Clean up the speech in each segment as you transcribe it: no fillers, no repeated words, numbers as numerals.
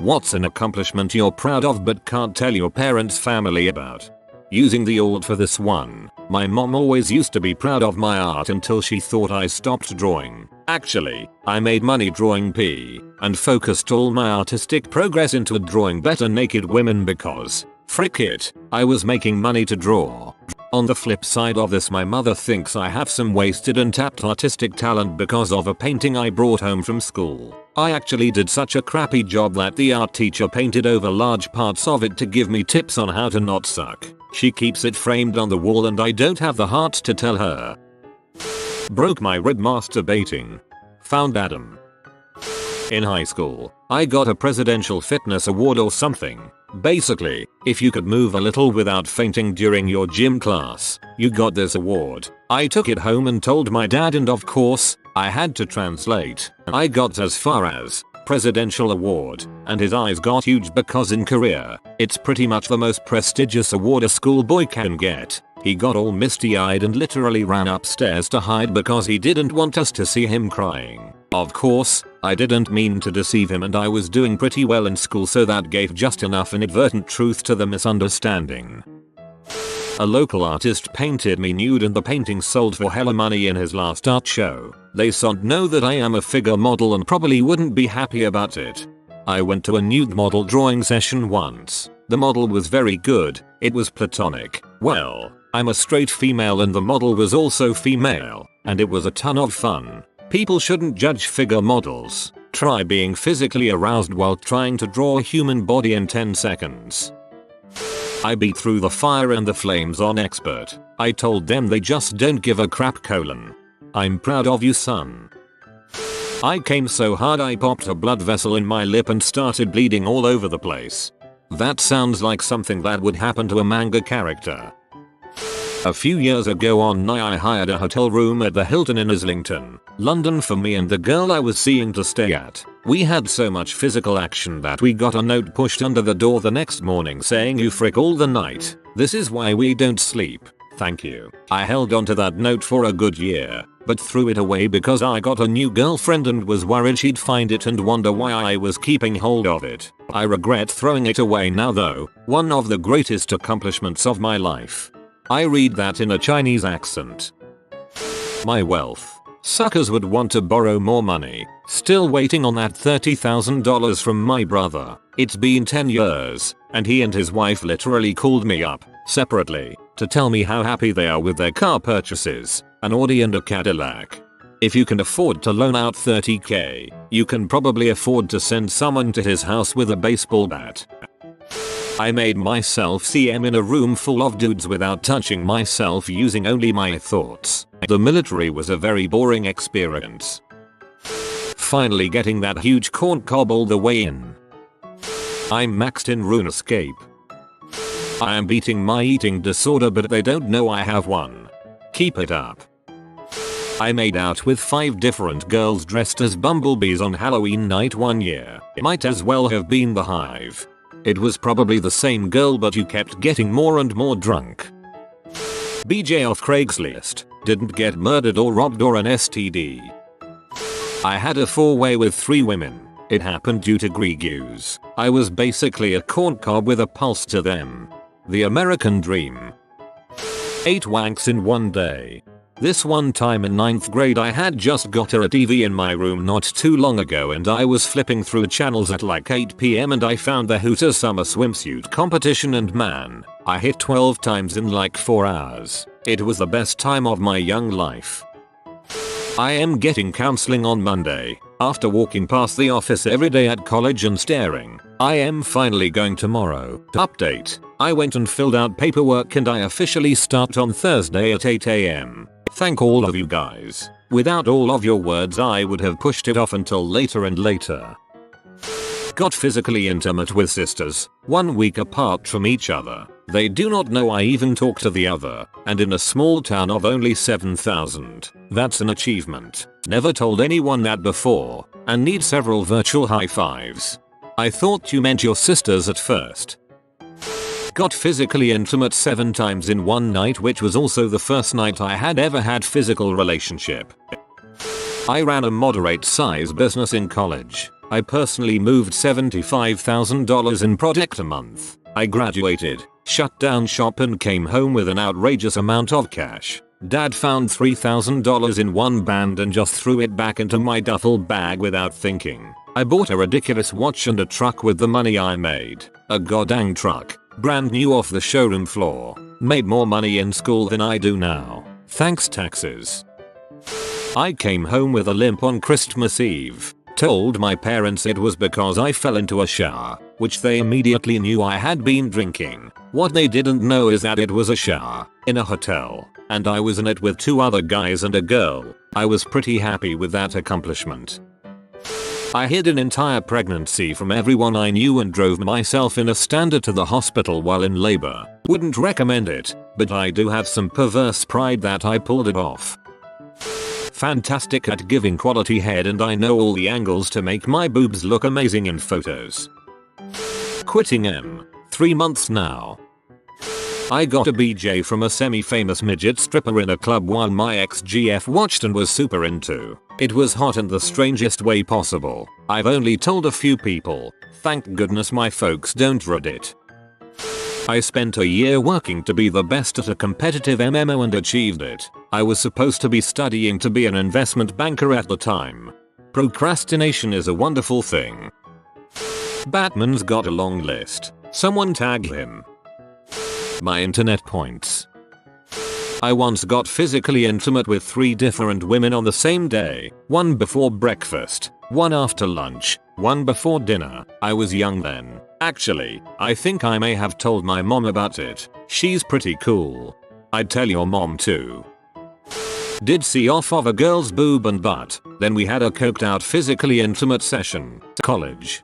What's an accomplishment you're proud of but can't tell your parents' family about? Using the alt for this one, my mom always used to be proud of my art until she thought I stopped drawing. Actually, I made money drawing pee and focused all my artistic progress into drawing better naked women because, frick it, I was making money to draw. On the flip side of this, my mother thinks I have some wasted and tapped artistic talent because of a painting I brought home from school. I actually did such a crappy job that the art teacher painted over large parts of it to give me tips on how to not suck. She keeps it framed on the wall and I don't have the heart to tell her. Broke my rib masturbating. Found Adam. In high school, I got a presidential fitness award or something. Basically, if you could move a little without fainting during your gym class, you got this award. I took it home and told my dad, and of course, I had to translate. I got as far as presidential award, and his eyes got huge because in Korea, it's pretty much the most prestigious award a schoolboy can get. He got all misty-eyed and literally ran upstairs to hide because he didn't want us to see him crying. Of course, I didn't mean to deceive him and I was doing pretty well in school, so that gave just enough inadvertent truth to the misunderstanding. A local artist painted me nude and the painting sold for hella money in his last art show. They don't know that I am a figure model and probably wouldn't be happy about it. I went to a nude model drawing session once. The model was very good. It was platonic. Well, I'm a straight female and the model was also female, and it was a ton of fun. People shouldn't judge figure models. Try being physically aroused while trying to draw a human body in 10 seconds. I beat through the fire and the flames on expert. I told them they just don't give a crap colon. I'm proud of you, son. I came so hard I popped a blood vessel in my lip and started bleeding all over the place. That sounds like something that would happen to a manga character. A few years ago I hired a hotel room at the Hilton in Islington, London for me and the girl I was seeing to stay at. We had so much physical action that we got a note pushed under the door the next morning saying you frick all the night. This is why we don't sleep. Thank you. I held onto that note for a good year, but threw it away because I got a new girlfriend and was worried she'd find it and wonder why I was keeping hold of it. I regret throwing it away now though. One of the greatest accomplishments of my life. I read that in a Chinese accent. My wealth. Suckers would want to borrow more money. Still waiting on that $30,000 from my brother. It's been 10 years, and he and his wife literally called me up, separately, to tell me how happy they are with their car purchases, an Audi and a Cadillac. If you can afford to loan out $30k, you can probably afford to send someone to his house with a baseball bat. I made myself CM in a room full of dudes without touching myself using only my thoughts. The military was a very boring experience. Finally getting that huge corn cob all the way in. I'm maxed in RuneScape. I am beating my eating disorder but they don't know I have one. Keep it up. I made out with 5 different girls dressed as bumblebees on Halloween night one year. It might as well have been the Hive. It was probably the same girl but you kept getting more and more drunk. BJ off Craigslist. Didn't get murdered or robbed or an STD. I had a 4-way with 3 women. It happened due to Griegus. I was basically a corn cob with a pulse to them. The American dream. 8 wanks in one day. This one time in 9th grade I had just got a TV in my room not too long ago and I was flipping through channels at like 8 PM and I found the Hooters summer swimsuit competition and man, I hit 12 times in like 4 hours. It was the best time of my young life. I am getting counseling on Monday. After walking past the office every day at college and staring, I am finally going tomorrow. Update. I went and filled out paperwork and I officially start on Thursday at 8 AM. Thank all of you guys. Without all of your words I would have pushed it off until later and later. Got physically intimate with sisters, 1 week apart from each other. They do not know I even talk to the other, and in a small town of only 7,000. That's an achievement. Never told anyone that before, and need several virtual high fives. I thought you meant your sisters at first. Got physically intimate 7 times in one night, which was also the first night I had ever had physical relationship. I ran a moderate size business in college. I personally moved $75,000 in product a month. I graduated, shut down shop and came home with an outrageous amount of cash. Dad found $3,000 in one band and just threw it back into my duffel bag without thinking. I bought a ridiculous watch and a truck with the money I made. A goddamn truck. Brand new off the showroom floor. Made more money in school than I do now. Thanks taxes. I came home with a limp on Christmas Eve. Told my parents it was because I fell into a shower, which they immediately knew I had been drinking. What they didn't know is that it was a shower in a hotel, and I was in it with 2 other guys and a girl. I was pretty happy with that accomplishment. I hid an entire pregnancy from everyone I knew and drove myself in a Stander to the hospital while in labor. Wouldn't recommend it, but I do have some perverse pride that I pulled it off. Fantastic at giving quality head and I know all the angles to make my boobs look amazing in photos. Quitting M. 3 months now. I got a BJ from a semi-famous midget stripper in a club while my ex-GF watched and was super into. It was hot in the strangest way possible. I've only told a few people. Thank goodness my folks don't read it. I spent a year working to be the best at a competitive MMO and achieved it. I was supposed to be studying to be an investment banker at the time. Procrastination is a wonderful thing. Batman's got a long list. Someone tag him. My internet points. I once got physically intimate with 3 different women on the same day. One before breakfast, one after lunch, one before dinner. I was young then. Actually, I think I may have told my mom about it. She's pretty cool. I'd tell your mom too. Did see off of a girl's boob and butt. Then we had a coked out physically intimate session. College.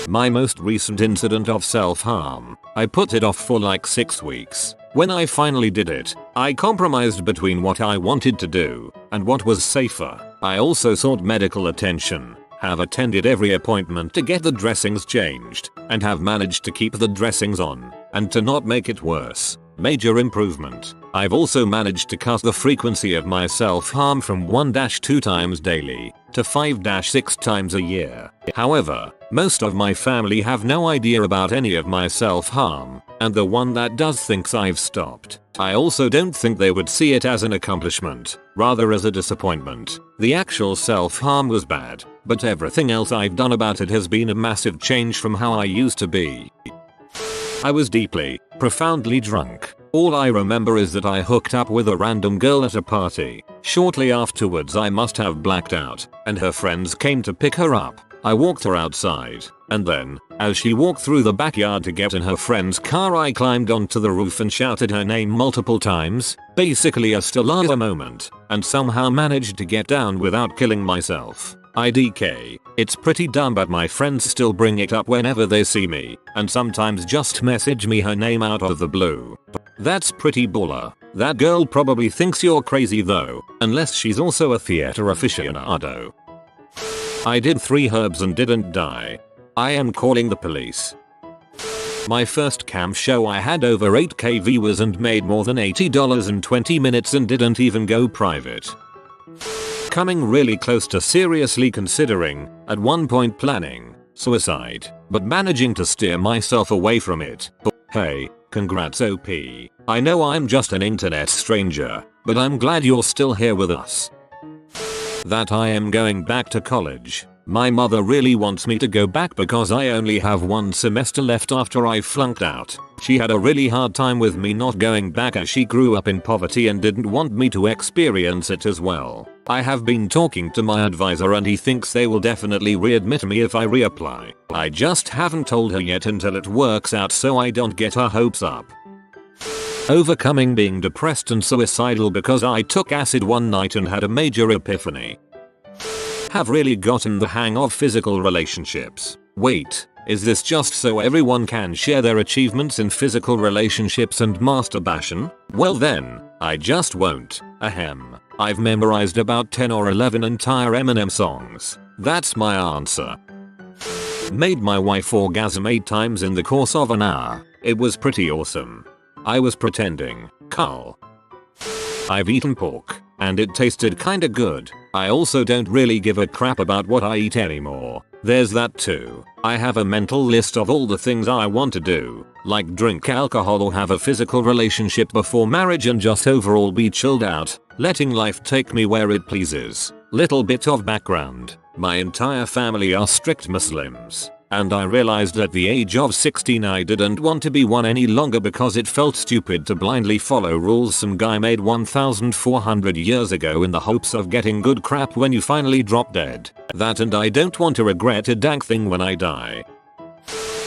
My most recent incident of self-harm. I put it off for like 6 weeks. When I finally did it, I compromised between what I wanted to do and what was safer. I also sought medical attention, have attended every appointment to get the dressings changed, and have managed to keep the dressings on and to not make it worse. Major improvement. I've also managed to cut the frequency of my self-harm from 1-2 times daily to 5-6 times a year. However, most of my family have no idea about any of my self-harm, and the one that does thinks I've stopped. I also don't think they would see it as an accomplishment, rather as a disappointment. The actual self-harm was bad, but everything else I've done about it has been a massive change from how I used to be. I was deeply, profoundly drunk. All I remember is that I hooked up with a random girl at a party. Shortly afterwards I must have blacked out, and her friends came to pick her up. I walked her outside, and then, as she walked through the backyard to get in her friend's car, I climbed onto the roof and shouted her name multiple times, basically a Stallone moment, and somehow managed to get down without killing myself. IDK. It's pretty dumb but my friends still bring it up whenever they see me, and sometimes just message me her name out of the blue. That's pretty baller. That girl probably thinks you're crazy though, unless she's also a theater aficionado. I did 3 herbs and didn't die. I am calling the police. My first cam show I had over 8k viewers and made more than $80 in 20 minutes and didn't even go private. Coming really close to seriously considering, at one point planning, suicide, but managing to steer myself away from it. Hey, congrats OP. I know I'm just an internet stranger, but I'm glad you're still here with us. That I am going back to college. My mother really wants me to go back because I only have 1 semester left after I flunked out. She had a really hard time with me not going back as she grew up in poverty and didn't want me to experience it as well. I have been talking to my advisor and he thinks they will definitely readmit me if I reapply. I just haven't told her yet until it works out so I don't get her hopes up. Overcoming being depressed and suicidal because I took acid one night and had a major epiphany. Have really gotten the hang of physical relationships. Wait, is this just so everyone can share their achievements in physical relationships and masturbation? Well then, I just won't. Ahem. I've memorized about 10 or 11 entire Eminem songs. That's my answer. Made my wife orgasm 8 times in the course of an hour. It was pretty awesome. I was pretending. Carl. I've eaten pork. and it tasted kinda good. I also don't really give a crap about what I eat anymore. There's that too. I have a mental list of all the things I want to do, like drink alcohol or have a physical relationship before marriage and just overall be chilled out, letting life take me where it pleases. Little bit of background. My entire family are strict Muslims, and I realized at the age of 16 I didn't want to be one any longer because it felt stupid to blindly follow rules some guy made 1400 years ago in the hopes of getting good crap when you finally drop dead. That, and I don't want to regret a dang thing when I die.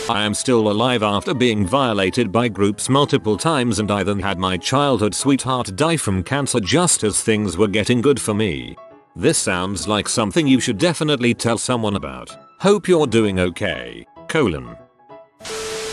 I am still alive after being violated by groups multiple times, and I then had my childhood sweetheart die from cancer just as things were getting good for me. This sounds like something you should definitely tell someone about. Hope you're doing okay. :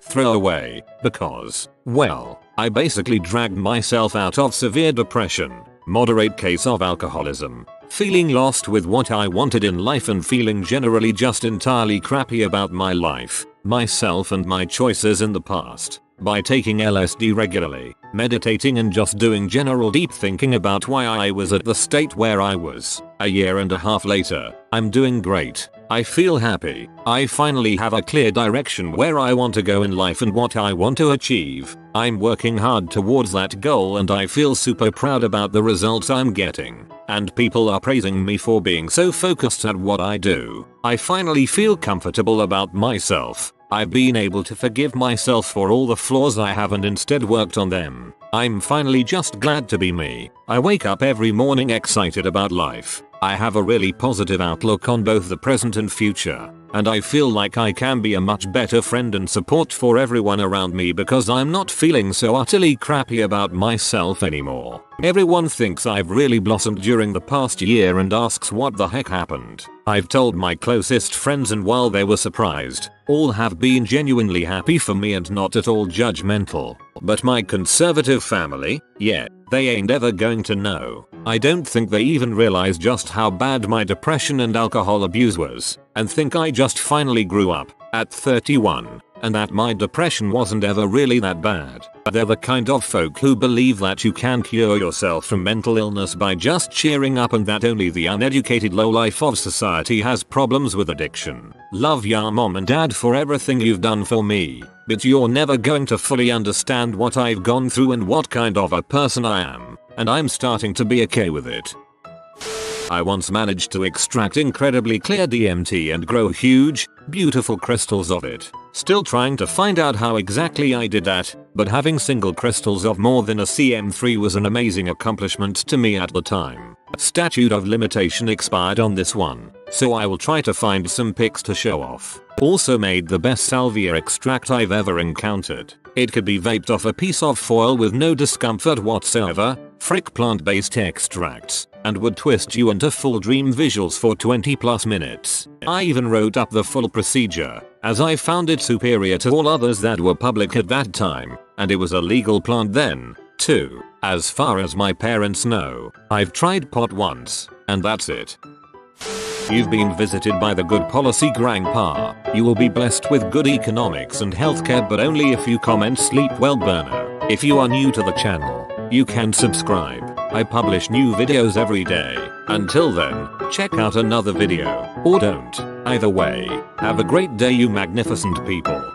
Throw away, because, well, I basically dragged myself out of severe depression, moderate case of alcoholism, feeling lost with what I wanted in life and feeling generally just entirely crappy about my life, myself and my choices in the past. By taking LSD regularly, meditating and just doing general deep thinking about why I was at the state where I was. A year and a half later, I'm doing great. I feel happy. I finally have a clear direction where I want to go in life and what I want to achieve. I'm working hard towards that goal and I feel super proud about the results I'm getting. And people are praising me for being so focused at what I do. I finally feel comfortable about myself. I've been able to forgive myself for all the flaws I have and instead worked on them. I'm finally just glad to be me. I wake up every morning excited about life. I have a really positive outlook on both the present and future, and I feel like I can be a much better friend and support for everyone around me because I'm not feeling so utterly crappy about myself anymore. Everyone thinks I've really blossomed during the past year and asks what the heck happened. I've told my closest friends, and while they were surprised, all have been genuinely happy for me and not at all judgmental. But my conservative family, yeah, they ain't ever going to know. I don't think they even realize just how bad my depression and alcohol abuse was, and think I just finally grew up at 31, and that my depression wasn't ever really that bad. They're the kind of folk who believe that you can cure yourself from mental illness by just cheering up and that only the uneducated lowlife of society has problems with addiction. Love ya mom and dad for everything you've done for me, but you're never going to fully understand what I've gone through and what kind of a person I am, and I'm starting to be okay with it. I once managed to extract incredibly clear DMT and grow huge, beautiful crystals of it. Still trying to find out how exactly I did that, but having single crystals of more than a cm3 was an amazing accomplishment to me at the time. Statute of limitation expired on this one, so I will try to find some pics to show off. Also made the best salvia extract I've ever encountered. It could be vaped off a piece of foil with no discomfort whatsoever, frick plant-based extracts, and would twist you into full dream visuals for 20+ minutes. I even wrote up the full procedure, as I found it superior to all others that were public at that time, and it was a legal plant then, too. As far as my parents know, I've tried pot once, and that's it. You've been visited by the good policy grandpa. You will be blessed with good economics and healthcare, but only if you comment sleep well burner. If you are new to the channel, you can subscribe. I publish new videos every day. Until then, check out another video, or don't. Either way, have a great day you magnificent people.